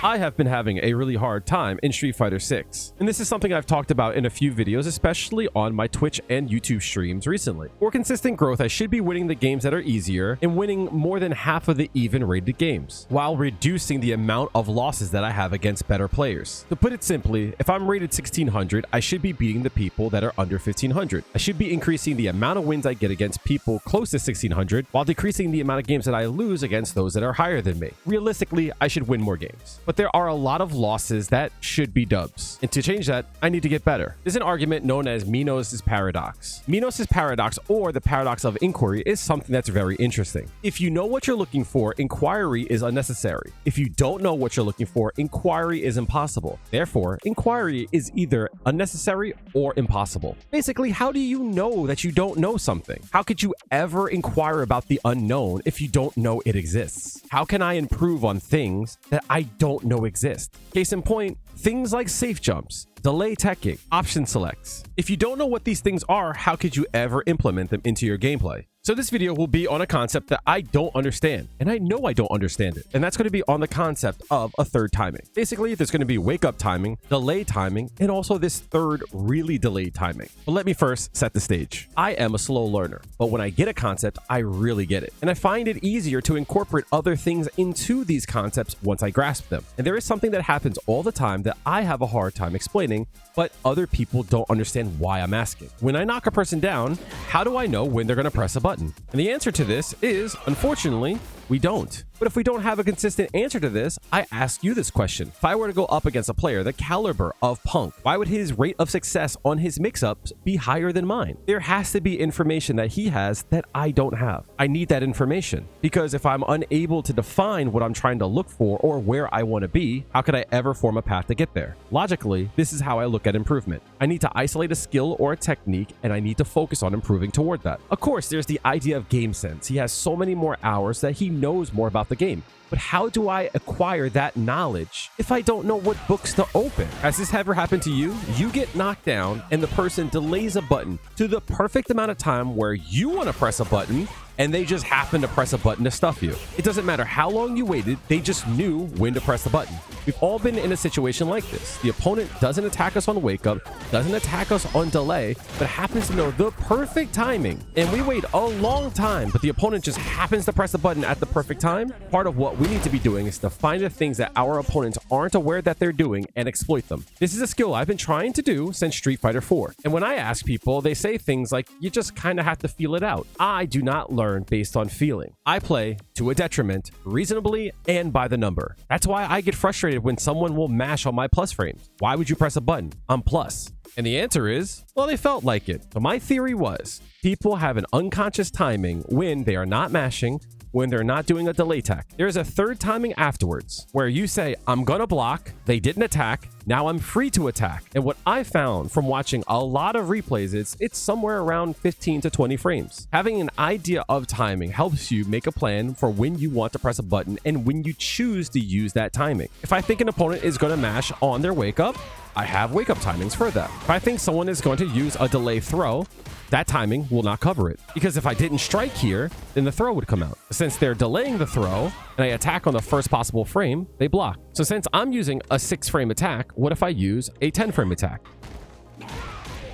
I have been having a really hard time in Street Fighter 6, and this is something I've talked about in a few videos, especially on my Twitch and YouTube streams recently. For consistent growth, I should be winning the games that are easier and winning more than half of the even rated games, while reducing the amount of losses that I have against better players. To put it simply, if I'm rated 1600, I should be beating the people that are under 1500. I should be increasing the amount of wins I get against people close to 1600, while decreasing the amount of games that I lose against those that are higher than me. Realistically, I should win more games. But there are a lot of losses that should be dubs. And to change that, I need to get better. There's an argument known as Minos' paradox. Minos' paradox, or the paradox of inquiry, is something that's very interesting. If you know what you're looking for, inquiry is unnecessary. If you don't know what you're looking for, inquiry is impossible. Therefore, inquiry is either unnecessary or impossible. Basically, how do you know that you don't know something? How could you ever inquire about the unknown if you don't know it exists? How can I improve on things that I don't know exist? Case in point, things like safe jumps, delay teching, option selects. If you don't know what these things are, how could you ever implement them into your gameplay? So this video will be on a concept that I don't understand, and I know I don't understand it. And that's going to be on the concept of a third timing. Basically, there's going to be wake up timing, delay timing, and also this third really delayed timing. But let me first set the stage. I am a slow learner, but when I get a concept, I really get it. And I find it easier to incorporate other things into these concepts once I grasp them. And there is something that happens all the time that I have a hard time explaining, but other people don't understand why I'm asking. When I knock a person down, how do I know when they're going to press a button? And the answer to this is, unfortunately, we don't. But if we don't have a consistent answer to this, I ask you this question. If I were to go up against a player the caliber of Punk, why would his rate of success on his mix-ups be higher than mine? There has to be information that he has that I don't have. I need that information, because if I'm unable to define what I'm trying to look for or where I want to be, how could I ever form a path to get there? Logically, this is how I look at improvement. I need to isolate a skill or a technique, and I need to focus on improving toward that. Of course, there's the idea of game sense. He has so many more hours that he knows more about the game. But how do I acquire that knowledge if I don't know what books to open? Has this ever happened to you? You get knocked down and the person delays a button to the perfect amount of time where you want to press a button, and they just happen to press a button to stuff you. It doesn't matter how long you waited, they just knew when to press the button. We've all been in a situation like this. The opponent doesn't attack us on wake up, doesn't attack us on delay, but happens to know the perfect timing. And we wait a long time, but the opponent just happens to press the button at the perfect time. Part of what we need to be doing is to find the things that our opponents aren't aware that they're doing and exploit them. This is a skill I've been trying to do since Street Fighter 4. And when I ask people, they say things like, you just kind of have to feel it out. I do not learn based on feeling. I play to a detriment, reasonably and by the number. That's why I get frustrated when someone will mash on my plus frames. Why would you press a button? I'm plus. And the answer is, well, they felt like it. So my theory was, people have an unconscious timing when they are not mashing, when they're not doing a delay tack. There's a third timing afterwards where you say, I'm gonna block, they didn't attack, now I'm free to attack. And what I found from watching a lot of replays is it's somewhere around 15 to 20 frames. Having an idea of timing helps you make a plan for when you want to press a button and when you choose to use that timing. If I think an opponent is gonna mash on their wake up, I have wake up timings for that. If I think someone is going to use a delay throw, that timing will not cover it. Because if I didn't strike here, then the throw would come out. Since they're delaying the throw and I attack on the first possible frame, they block. So since I'm using a 6-frame attack, what if I use a 10-frame attack?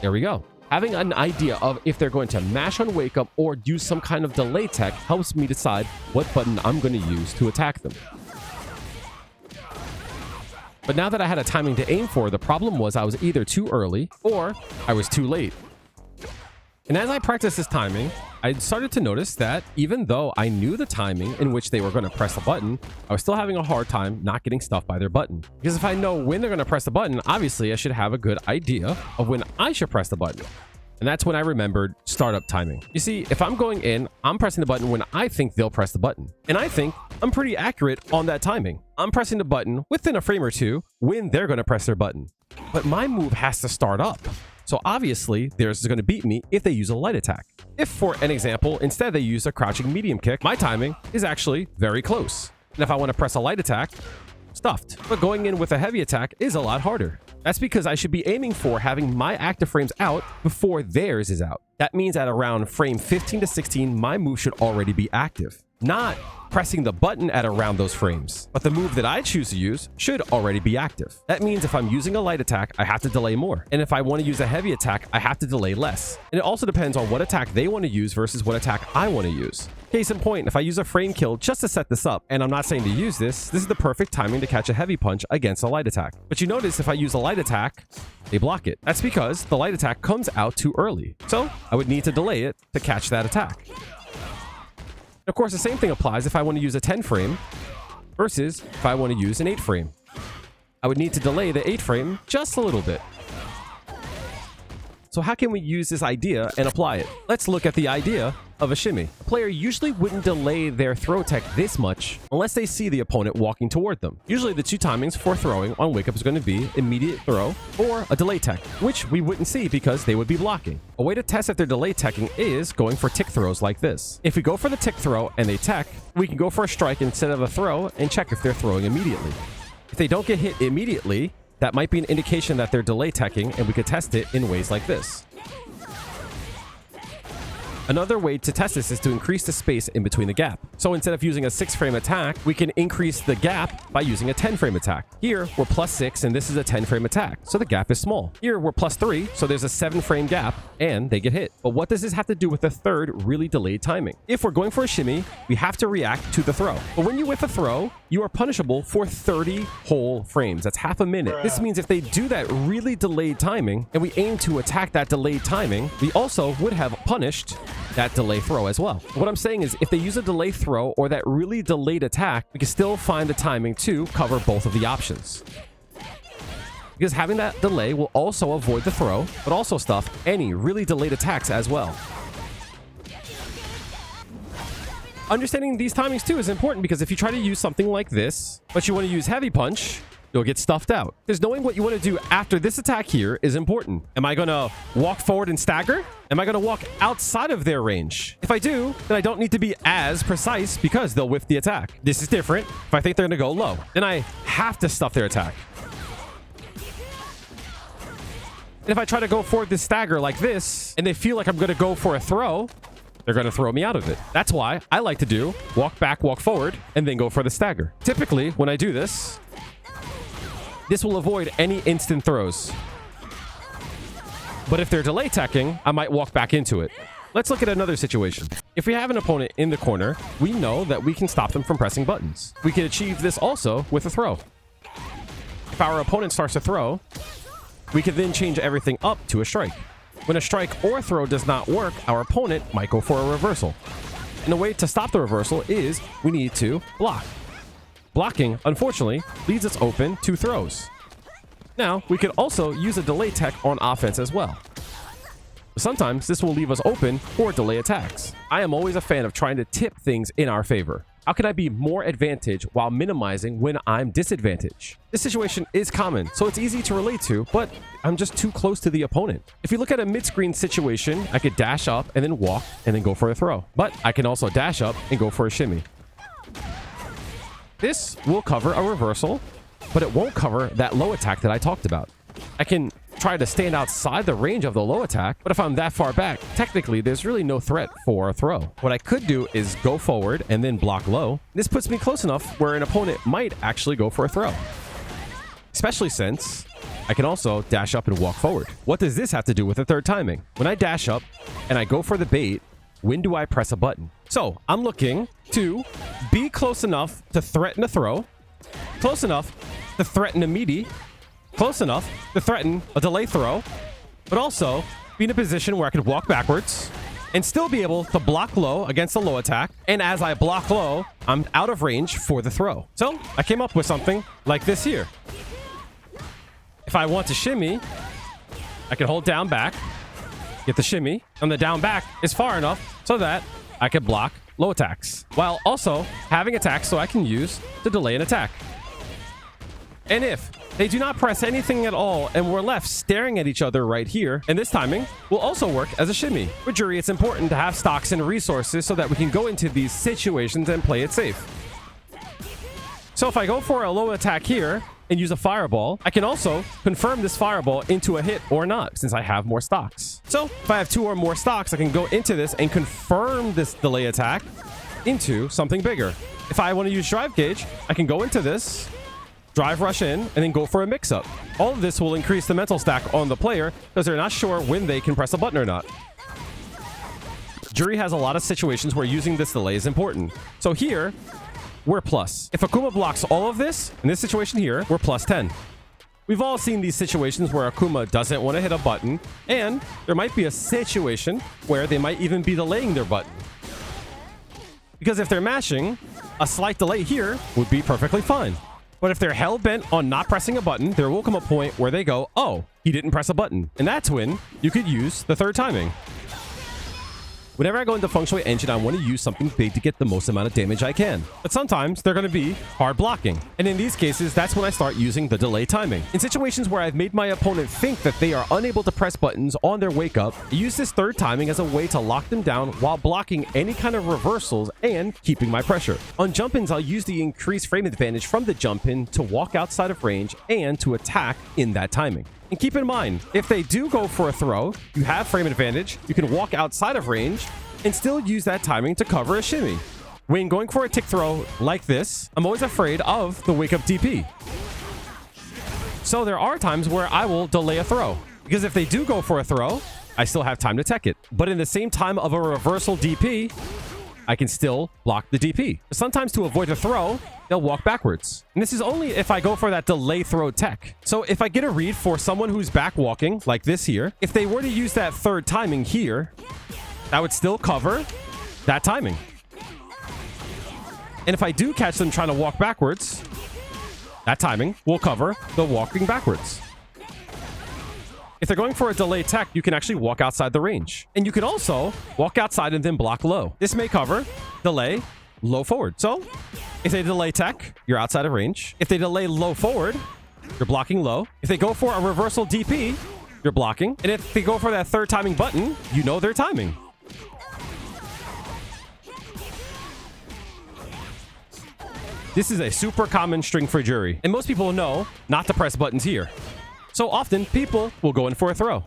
There we go. Having an idea of if they're going to mash on wake up or use some kind of delay tech helps me decide what button I'm going to use to attack them. But now that I had a timing to aim for, the problem was I was either too early or I was too late. And as I practiced this timing, I started to notice that even though I knew the timing in which they were going to press the button, I was still having a hard time not getting stuffed by their button. Because if I know when they're going to press the button, obviously I should have a good idea of when I should press the button. And that's when I remembered startup timing. You see, if I'm going in, I'm pressing the button when I think they'll press the button. And I think I'm pretty accurate on that timing. I'm pressing the button within a frame or two when they're going to press their button. But my move has to start up. So obviously, theirs is going to beat me if they use a light attack. If, for an example, instead they use a crouching medium kick, my timing is actually very close. And if I want to press a light attack, stuffed. But going in with a heavy attack is a lot harder. That's because I should be aiming for having my active frames out before theirs is out. That means at around frame 15 to 16, my move should already be active. not pressing the button at around those frames. But the move that I choose to use should already be active. That means if I'm using a light attack, I have to delay more. And if I want to use a heavy attack, I have to delay less. And it also depends on what attack they want to use versus what attack I want to use. Case in point, if I use a frame kill just to set this up, and I'm not saying to use this is the perfect timing to catch a heavy punch against a light attack. But you notice if I use a light attack, they block it. That's because the light attack comes out too early. So I would need to delay it to catch that attack. Of course, the same thing applies if I want to use a 10 frame versus if I want to use an 8 frame. I would need to delay the 8 frame just a little bit. So how can we use this idea and apply it? Let's look at the idea of a shimmy. A player usually wouldn't delay their throw tech this much unless they see the opponent walking toward them. Usually the two timings for throwing on wake up is going to be immediate throw or a delay tech, which we wouldn't see because they would be blocking. A way to test if they're delay teching is going for tick throws like this. If we go for the tick throw and they tech, we can go for a strike instead of a throw and check if they're throwing immediately. If they don't get hit immediately, that might be an indication that they're delay teching, and we could test it in ways like this. Another way to test this is to increase the space in between the gap. So instead of using a 6-frame attack, we can increase the gap by using a 10-frame attack. Here, we're +6, and this is a 10-frame attack, so the gap is small. Here, we're +3, so there's a 7-frame gap, and they get hit. But what does this have to do with the third really delayed timing? If we're going for a shimmy, we have to react to the throw. But when you whiff a throw, you are punishable for 30 whole frames. That's half a minute. This means if they do that really delayed timing, and we aim to attack that delayed timing, we also would have punished that delay throw as well. What I'm saying is if they use a delay throw or that really delayed attack, we can still find the timing to cover both of the options. Because having that delay will also avoid the throw, but also stuff any really delayed attacks as well. Understanding these timings too is important because if you try to use something like this, but you want to use heavy punch, you'll get stuffed out. Because knowing what you want to do after this attack here is important. Am I going to walk forward and stagger? Am I going to walk outside of their range? If I do, then I don't need to be as precise because they'll whiff the attack. This is different. If I think they're going to go low, then I have to stuff their attack. And if I try to go for this stagger like this, and they feel like I'm going to go for a throw, they're going to throw me out of it. That's why I like to do walk back, walk forward, and then go for the stagger. Typically, when I do this will avoid any instant throws. But if they're delay teching, I might walk back into it. Let's look at another situation. If we have an opponent in the corner, we know that we can stop them from pressing buttons. We can achieve this also with a throw. If our opponent starts to throw, we can then change everything up to a strike. When a strike or throw does not work, our opponent might go for a reversal. And the way to stop the reversal is we need to block. Blocking, unfortunately, leaves us open to throws. Now, we could also use a delay tech on offense as well. Sometimes this will leave us open for delay attacks. I am always a fan of trying to tip things in our favor. How can I be more advantage while minimizing when I'm disadvantage? This situation is common, so it's easy to relate to, but I'm just too close to the opponent. If you look at a mid-screen situation, I could dash up and then walk and then go for a throw. But I can also dash up and go for a shimmy. This will cover a reversal, but it won't cover that low attack that I talked about. I can try to stand outside the range of the low attack, but if I'm that far back, technically there's really no threat for a throw. What I could do is go forward and then block low. This puts me close enough where an opponent might actually go for a throw. Especially since I can also dash up and walk forward. What does this have to do with the third timing? When I dash up and I go for the bait, when do I press a button? So I'm looking to be close enough to threaten a throw, close enough to threaten a meaty, close enough to threaten a delay throw, but also be in a position where I could walk backwards and still be able to block low against a low attack. And as I block low, I'm out of range for the throw. So I came up with something like this here. If I want to shimmy, I can hold down back, get the shimmy, and the down back is far enough so that I can block low attacks, while also having attacks so I can use to delay an attack. And if they do not press anything at all and we're left staring at each other right here, and this timing will also work as a shimmy. With Juri, it's important to have stocks and resources so that we can go into these situations and play it safe. So if I go for a low attack here and use a fireball, I can also confirm this fireball into a hit or not, since I have more stocks. So if I have 2 or more stocks, I can go into this and confirm this delay attack into something bigger. If I want to use drive gauge, I can go into this, drive rush in, and then go for a mix-up. All of this will increase the mental stack on the player because they're not sure when they can press a button or not. Juri has a lot of situations where using this delay is important. So here, we're plus. If Akuma blocks all of this, in this situation here, we're plus 10. We've all seen these situations where Akuma doesn't want to hit a button, and there might be a situation where they might even be delaying their button. Because if they're mashing, a slight delay here would be perfectly fine. But if they're hell-bent on not pressing a button, there will come a point where they go, oh, he didn't press a button. And that's when you could use the third timing. Whenever I go into Feng Shui Engine, I want to use something big to get the most amount of damage I can. But sometimes they're going to be hard blocking. And in these cases, that's when I start using the delay timing. In situations where I've made my opponent think that they are unable to press buttons on their wake up, I use this third timing as a way to lock them down while blocking any kind of reversals and keeping my pressure. On jump-ins, I'll use the increased frame advantage from the jump-in to walk outside of range and to attack in that timing. And keep in mind, if they do go for a throw, you have frame advantage, you can walk outside of range, and still use that timing to cover a shimmy. When going for a tick throw like this, I'm always afraid of the wake up DP. So there are times where I will delay a throw, because if they do go for a throw, I still have time to tech it. But in the same time of a reversal DP, I can still block the DP. Sometimes to avoid a throw, they'll walk backwards. And this is only if I go for that delay throw tech. So if I get a read for someone who's back walking, like this here, if they were to use that third timing here, that would still cover that timing. And if I do catch them trying to walk backwards, that timing will cover the walking backwards. If they're going for a delay tech, you can actually walk outside the range. And you can also walk outside and then block low. This may cover delay, low forward. So if they delay tech, you're outside of range. If they delay low forward, you're blocking low. If they go for a reversal DP, you're blocking. And if they go for that third timing button, you know their timing. This is a super common string for Juri, and most people know not to press buttons here. So often, people will go in for a throw.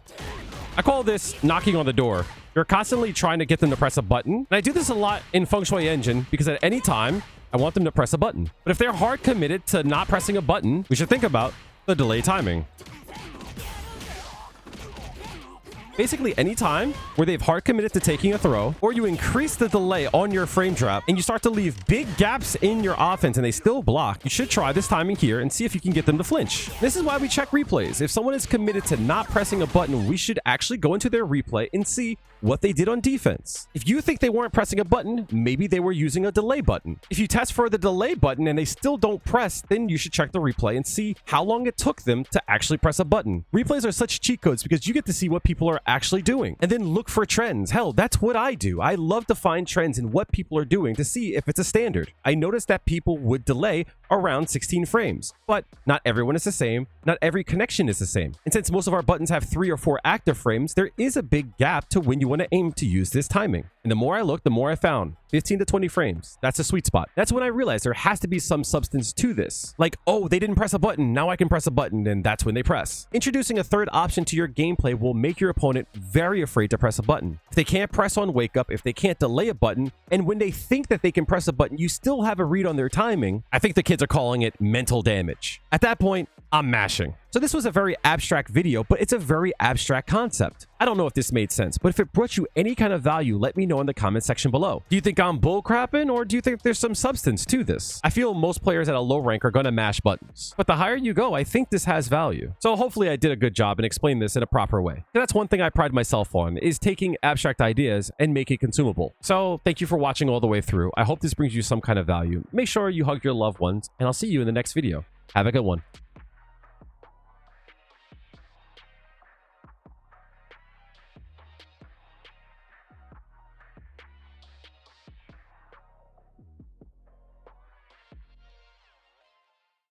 I call this knocking on the door. You're constantly trying to get them to press a button. And I do this a lot in Feng Shui Engine because at any time, I want them to press a button. But if they're hard committed to not pressing a button, we should think about the delay timing. Basically, any time where they've hard committed to taking a throw, or you increase the delay on your frame drop and you start to leave big gaps in your offense and they still block, you should try this timing here and see if you can get them to flinch. This is why we check replays. If someone is committed to not pressing a button, we should actually go into their replay and see what they did on defense. If you think they weren't pressing a button, maybe they were using a delay button. If you test for the delay button and they still don't press, then you should check the replay and see how long it took them to actually press a button. Replays are such cheat codes because you get to see what people are actually doing and then look for trends. Hell, that's what I do. I love to find trends in what people are doing to see if it's a standard. I noticed that people would delay around 16 frames, but not everyone is the same. Not every connection is the same. And since most of our buttons have 3 or 4 active frames, there is a big gap to when you want to aim to use this timing. And the more I looked, the more I found 15 to 20 frames. That's a sweet spot. That's when I realized there has to be some substance to this. Like, oh, they didn't press a button. Now I can press a button, and that's when they press. Introducing a third option to your gameplay will make your opponent very afraid to press a button. If they can't press on wake up, if they can't delay a button, and when they think that they can press a button, you still have a read on their timing, I think the kids are calling it mental damage. At that point, I'm mashing. So this was a very abstract video, but it's a very abstract concept. I don't know if this made sense, but if it brought you any kind of value, let me know in the comment section below. Do you think I'm bullcrapping, or do you think there's some substance to this? I feel most players at a low rank are going to mash buttons, but the higher you go, I think this has value. So hopefully I did a good job in explaining this in a proper way. And that's one thing I pride myself on, is taking abstract ideas and make it consumable. So thank you for watching all the way through. I hope this brings you some kind of value. Make sure you hug your loved ones, and I'll see you in the next video. Have a good one.